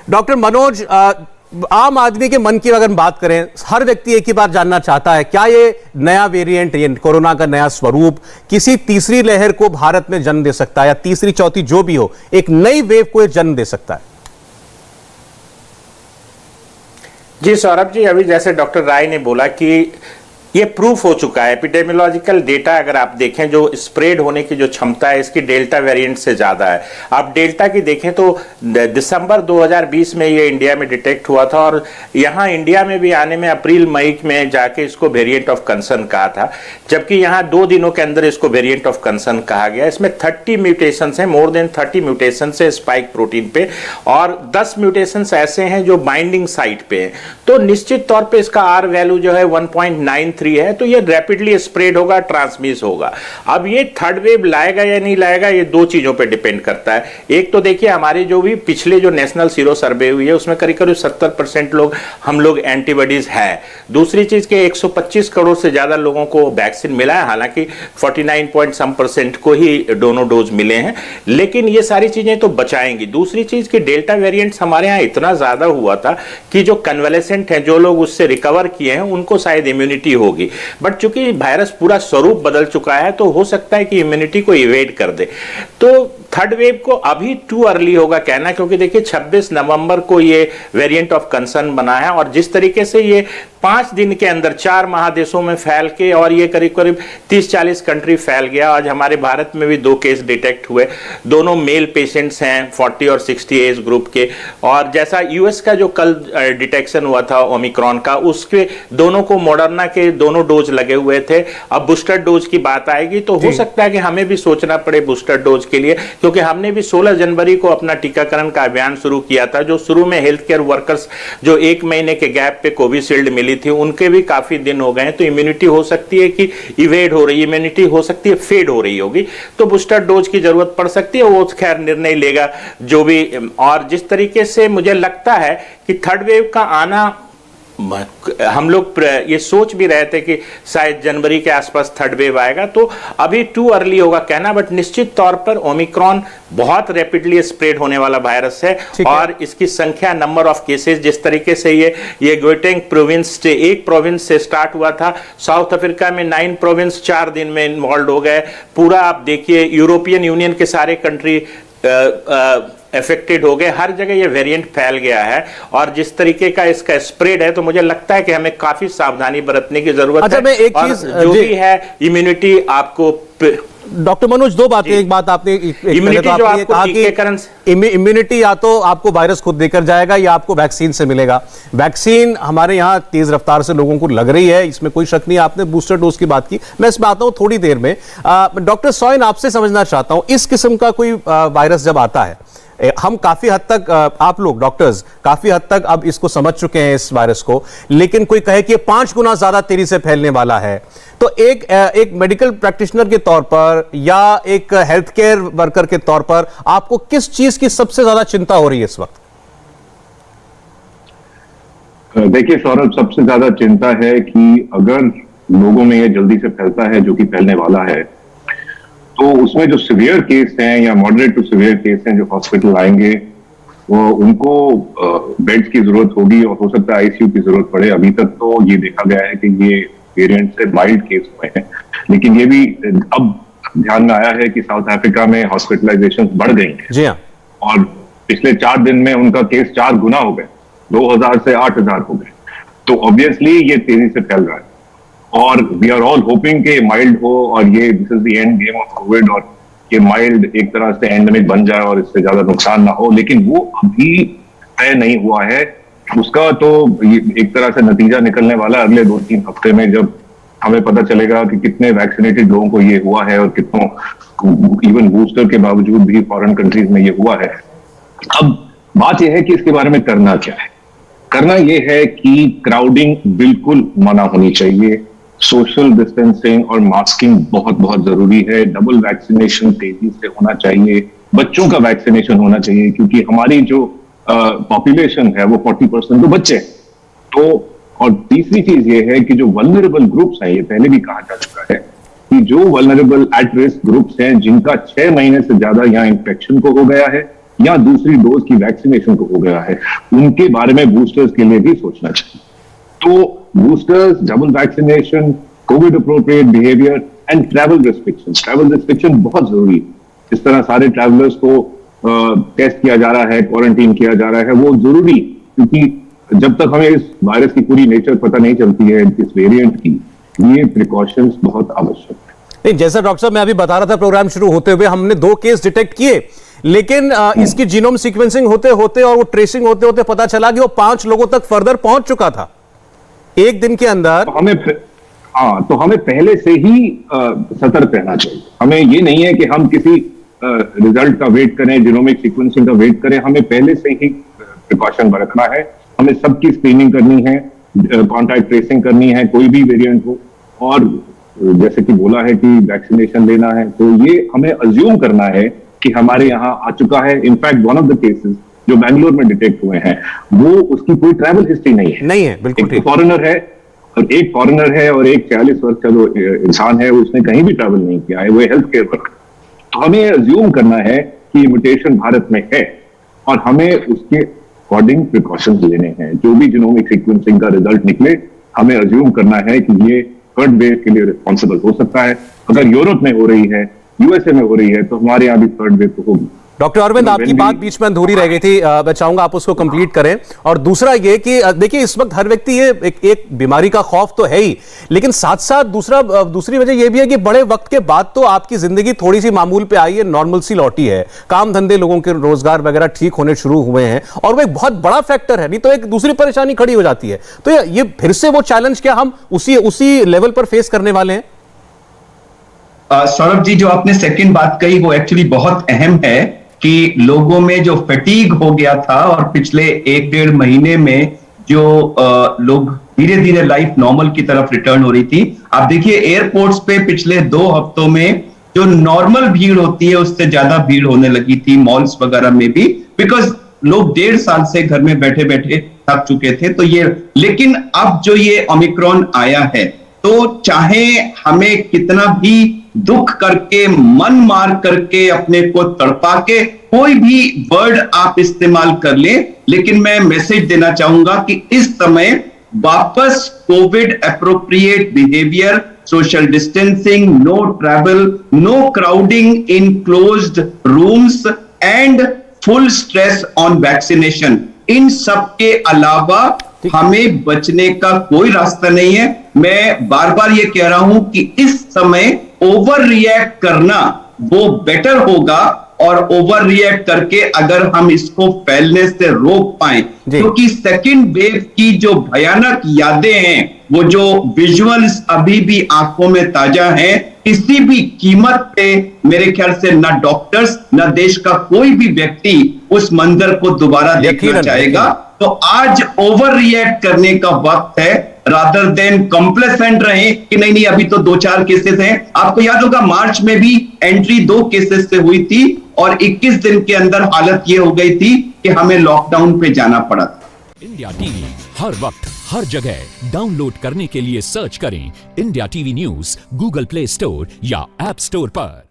Doctor Manoj, आम आदमी के मन की अगर बात करें, हर व्यक्ति एक ही बात जानना चाहता है, क्या ये नया वेरिएंट, ये कोरोना का नया स्वरूप किसी तीसरी लहर को भारत में जन्म दे सकता है, या तीसरी चौथी जो भी हो, एक नई वेव को जन्म दे सकता है? जी सौरभ जी, अभी जैसे डॉक्टर राय ने बोला कि ये प्रूफ हो चुका है, एपिडेमियोलॉजिकल डेटा अगर आप देखें, जो स्प्रेड होने की जो क्षमता है इसकी डेल्टा वेरिएंट से ज्यादा है। आप डेल्टा की देखें तो दिसंबर 2020 में ये इंडिया में डिटेक्ट हुआ था, और यहाँ इंडिया में भी आने में अप्रैल मई में जाके इसको वेरिएंट ऑफ कंसर्न कहा था, जबकि यहाँ 2 दिनों के अंदर इसको वेरिएंट ऑफ कंसर्न कहा गया। इसमें 30 म्यूटेशन है, मोर देन 30 म्यूटेशन है स्पाइक प्रोटीन पे, और 10 म्यूटेशन ऐसे हैं जो बाइंडिंग साइट पे हैं। तो निश्चित तौर पर इसका आर वैल्यू जो है 1.93 है, तो ये रैपिडली स्प्रेड होगा, ट्रांसमिट होगा। अब ये थर्ड वेव लाएगा या नहीं लाएगा, ये 2 चीजों पे डिपेंड करता है। एक तो देखिए, हमारे जो भी पिछले जो नेशनल सीरो सर्वे हुई है उसमें करीब करीब 70% लोग हम लोग एंटीबॉडीज है। दूसरी चीज के 125 करोड़ से ज्यादा लोगों को वैक्सीन मिला है, हालांकि 49% को ही दोनों डोज मिले हैं, लेकिन ये सारी चीजें तो बचाएंगी। दूसरी चीज की डेल्टा वेरिएंट्स हमारे यहाँ इतना ज्यादा हुआ था कि जो कन्वेलेसेंट है, जो लोग उससे रिकवर किए हैं, उनको शायद इम्यूनिटी होगी। बट चूंकि वायरस पूरा स्वरूप बदल चुका है, तो हो सकता है कि इम्यूनिटी को इवेड कर दे। तो थर्ड वेव को अभी टू अर्ली होगा कहना, क्योंकि देखिए 26 नवंबर को ये वेरिएंट ऑफ कंसर्न बना है, और जिस तरीके से ये 5 दिन के अंदर 4 महादेशों में फैल के, और ये करीब करीब 30-40 कंट्री फैल गया। आज हमारे भारत में भी 2 केस डिटेक्ट हुए, दोनों मेल पेशेंट्स हैं 40 और 60 एज ग्रुप के। और जैसा यूएस का जो कल डिटेक्शन हुआ था ओमिक्रॉन का, उसके दोनों को मॉडर्ना के दोनों डोज लगे हुए थे। अब बूस्टर डोज की बात आएगी तो हो सकता है कि हमें भी सोचना पड़े बूस्टर डोज के लिए, क्योंकि हमने भी 16 जनवरी को अपना टीकाकरण का अभियान शुरू किया था। जो शुरू में हेल्थ केयर वर्कर्स जो 1 महीने के गैप पे कोविशील्ड मिली थी, उनके भी काफी दिन हो गए, तो इम्यूनिटी हो सकती है कि इवेड हो रही है, इम्यूनिटी हो सकती है फेड हो रही होगी, तो बूस्टर डोज की जरूरत पड़ सकती है। वो खैर निर्णय लेगा जो भी। और जिस तरीके से मुझे लगता है कि थर्ड वेव का आना, हम लोग ये सोच भी रहे थे कि शायद जनवरी के आसपास थर्ड वेव आएगा, तो अभी टू अर्ली होगा कहना। बट निश्चित तौर पर ओमिक्रॉन बहुत रैपिडली स्प्रेड होने वाला वायरस है, और इसकी संख्या, नंबर ऑफ केसेस, जिस तरीके से ये गोटेंग प्रोविंस से, एक प्रोविंस से स्टार्ट हुआ था, साउथ अफ्रीका में 9 प्रोविंस 4 दिन में इन्वॉल्व हो गए। पूरा आप देखिए यूरोपियन यूनियन के सारे कंट्री अफेक्टेड हो गए, हर जगह ये वेरिएंट फैल गया है, और जिस तरीके का इसका स्प्रेड है, तो मुझे लगता है कि हमें काफी सावधानी बरतने की जरूरत है। मैं एक चीज जो भी है, इम्यूनिटी आपको, डॉक्टर मनोज, 2 बातें। एक बात आपने इम्यूनिटी जो आपको टीकाकरण, इम्यूनिटी या तो आपको वायरस खुद देकर जाएगा या आपको वैक्सीन से मिलेगा। वैक्सीन हमारे यहाँ तेज रफ्तार से लोगों को लग रही है, इसमें कोई शक नहीं। आपने बूस्टर डोज की बात की, मैं इसमें आता हूं थोड़ी देर में। डॉक्टर सोइन, आपसे समझना चाहता हूं, इस किस्म का कोई वायरस जब आता है, हम काफी हद तक, आप लोग डॉक्टर्स काफी हद तक अब इसको समझ चुके हैं इस वायरस को, लेकिन कोई कहे कि 5 गुना ज्यादा तेजी से फैलने वाला है, तो एक मेडिकल प्रैक्टिशनर के तौर पर या एक हेल्थ केयर वर्कर के तौर पर आपको किस चीज की सबसे ज्यादा चिंता हो रही है इस वक्त? देखिए सौरभ, सबसे ज्यादा चिंता है कि अगर लोगों में ये जल्दी से फैलता है, जो कि फैलने वाला है, तो उसमें जो सीवियर केस हैं या मॉडरेट टू सीवियर केस हैं जो हॉस्पिटल आएंगे, वो उनको बेड्स की जरूरत होगी, और हो सकता है आईसीयू की जरूरत पड़े। अभी तक तो ये देखा गया है कि ये वेरिएंट से माइल्ड केस हुए हैं, लेकिन ये भी अब ध्यान में आया है कि साउथ अफ्रीका में हॉस्पिटलाइजेशन बढ़ गई हैं। जी हाँ। और पिछले 4 दिन में उनका केस 4 गुना हो गए, 2000 से 8000 हो गए। तो ऑब्वियसली ये तेजी से फैल रहा है, और वी आर ऑल होपिंग कि माइल्ड हो, और ये this is the end game of Covid, और ये माइल्ड एक तरह से एंडेमिक बन जाए और इससे ज्यादा नुकसान ना हो। लेकिन वो अभी तय नहीं हुआ है, उसका तो एक तरह से नतीजा निकलने वाला अगले 2-3 हफ्ते में, जब हमें पता चलेगा कि कितने वैक्सीनेटेड लोगों को ये हुआ है, और कितनों इवन बूस्टर के बावजूद भी फॉरेन कंट्रीज में ये हुआ है। अब बात यह है कि इसके बारे में करना क्या है। करना यह है कि क्राउडिंग बिल्कुल मना होनी चाहिए, सोशल डिस्टेंसिंग और मास्किंग बहुत बहुत जरूरी है, डबल वैक्सीनेशन तेजी से होना चाहिए, बच्चों का वैक्सीनेशन होना चाहिए, क्योंकि हमारी जो पॉपुलेशन है वो 40% तो बच्चे। तो और तीसरी चीज ये है कि जो वल्नरेबल ग्रुप्स हैं, ये पहले भी कहा जा चुका है कि जो वल्नरेबल एट रिस्क ग्रुप्स हैं, जिनका 6 महीने से ज्यादा यहाँ इंफेक्शन को हो गया है, या दूसरी डोज की वैक्सीनेशन को हो गया है, उनके बारे में बूस्टर्स के लिए भी सोचना चाहिए। तो boosters, double vaccination, Covid appropriate behaviour and travel restriction बहुत जरूरी है। इस तरह सारे ट्रैवलर्स को टेस्ट किया जा रहा है, क्वारंटीन किया जा रहा है, वो जरूरी, क्योंकि जब तक हमें इस वायरस की पूरी नेचर पता नहीं चलती है, इस वेरिएंट की, ये प्रिकॉशंस बहुत आवश्यक है। नहीं, जैसा डॉक्टर साहब मैं अभी बता रहा था प्रोग्राम शुरू होते हुए, हमने 2 केस डिटेक्ट किए, लेकिन इसकी जीनोम सीक्वेंसिंग होते होते और वो ट्रेसिंग होते होते पता चला कि वो 5 लोगों तक फर्दर पहुंच चुका था एक दिन के अंदर। तो हमें पहले से ही सतर्क रहना चाहिए। हमें ये नहीं है कि हम किसी रिजल्ट का वेट करें, जीनोमिक सीक्वेंसिंग का वेट करें, हमें पहले से ही प्रिकॉशन बरतना है। हमें सबकी स्क्रीनिंग करनी है, कॉन्टैक्ट ट्रेसिंग करनी है, कोई भी वेरिएंट हो, और जैसे कि बोला है कि वैक्सीनेशन लेना है, तो ये हमें अज्यूम करना है कि हमारे यहाँ आ चुका है। In fact one of the cases जो बैंगलोर में डिटेक्ट हुए हैं, वो उसकी कोई ट्रैवल हिस्ट्री नहीं है, बिल्कुल ठीक। फॉरेनर है और एक 40 वर्ष का जो इंसान है, उसने कहीं भी ट्रैवल नहीं किया है, वो हेल्थ केयर वर्कर। तो हमें अज्यूम करना है कि म्यूटेशन भारत में है और हमें उसके अकॉर्डिंग प्रिकॉशंस लेने हैं। जो भी जीनोमिक सीक्वेंसिंग का रिजल्ट निकले, हमें अज्यूम करना है कि ये थर्ड वेव के लिए रिस्पॉन्सिबल हो सकता है। अगर यूरोप में हो रही है, यूएसए में हो रही है, तो हमारे यहाँ भी थर्ड वेव तो होगी। डॉक्टर अरविंद, आपकी बात बीच में अधूरी रह गई थी, मैं चाहूंगा आप उसको कंप्लीट करें। और दूसरा ये कि देखिए, इस वक्त हर व्यक्ति ये एक बीमारी का खौफ तो है ही, लेकिन साथ साथ दूसरी वजह यह भी है कि बड़े वक्त के बाद तो आपकी जिंदगी थोड़ी सी मामूल पे आई है, नॉर्मल सी लौटी है, काम धंधे, लोगों के रोजगार वगैरह ठीक होने शुरू हुए हैं, और वो एक बहुत बड़ा फैक्टर है, नहीं तो एक दूसरी परेशानी खड़ी हो जाती है। तो ये फिर से वो चैलेंज क्या हम उसी लेवल पर फेस करने वाले हैं? सौरभ जी, जो आपने सेकंड बात कही वो एक्चुअली बहुत अहम है कि लोगों में जो फटीग हो गया था और पिछले 1-1.5 महीने में जो लोग धीरे धीरे लाइफ नॉर्मल की तरफ रिटर्न हो रही थी। आप देखिए, एयरपोर्ट्स पे पिछले 2 हफ्तों में जो नॉर्मल भीड़ होती है उससे ज्यादा भीड़ होने लगी थी, मॉल्स वगैरह में भी, बिकॉज लोग 1.5 साल से घर में बैठे बैठे थक चुके थे। तो ये, लेकिन अब जो ये ओमिक्रॉन आया है, तो चाहे हमें कितना भी दुख करके, मन मार करके, अपने को तड़पा के कोई भी वर्ड आप इस्तेमाल कर ले, लेकिन मैं मैसेज देना चाहूंगा कि इस समय वापस Covid appropriate behaviour, social distancing, no travel, no crowding in closed rooms and full stress on vaccination, इन सब के अलावा हमें बचने का कोई रास्ता नहीं है। मैं बार बार ये कह रहा हूं कि इस समय ओवर रिएक्ट करना वो बेटर होगा, और ओवर रिएक्ट करके अगर हम इसको फैलने से रोक पाए, क्योंकि सेकंड वेव की जो भयानक यादें हैं, वो जो विजुअल्स अभी भी आंखों में ताजा हैं, किसी भी कीमत पे मेरे ख्याल से ना डॉक्टर्स ना देश का कोई भी व्यक्ति उस मंजर को दोबारा देखना चाहेगा। तो आज ओवर रिएक्ट करने का वक्त है, रादर देन कंप्लेसेंट रहे कि नहीं अभी तो 2-4 केसेस हैं। आपको याद होगा मार्च में भी एंट्री 2 केसेस से हुई थी और 21 दिन के अंदर हालत ये हो गई थी कि हमें लॉकडाउन पे जाना पड़ा था। इंडिया टीवी हर वक्त हर जगह डाउनलोड करने के लिए सर्च करें India TV news Google play store या ऐप स्टोर पर।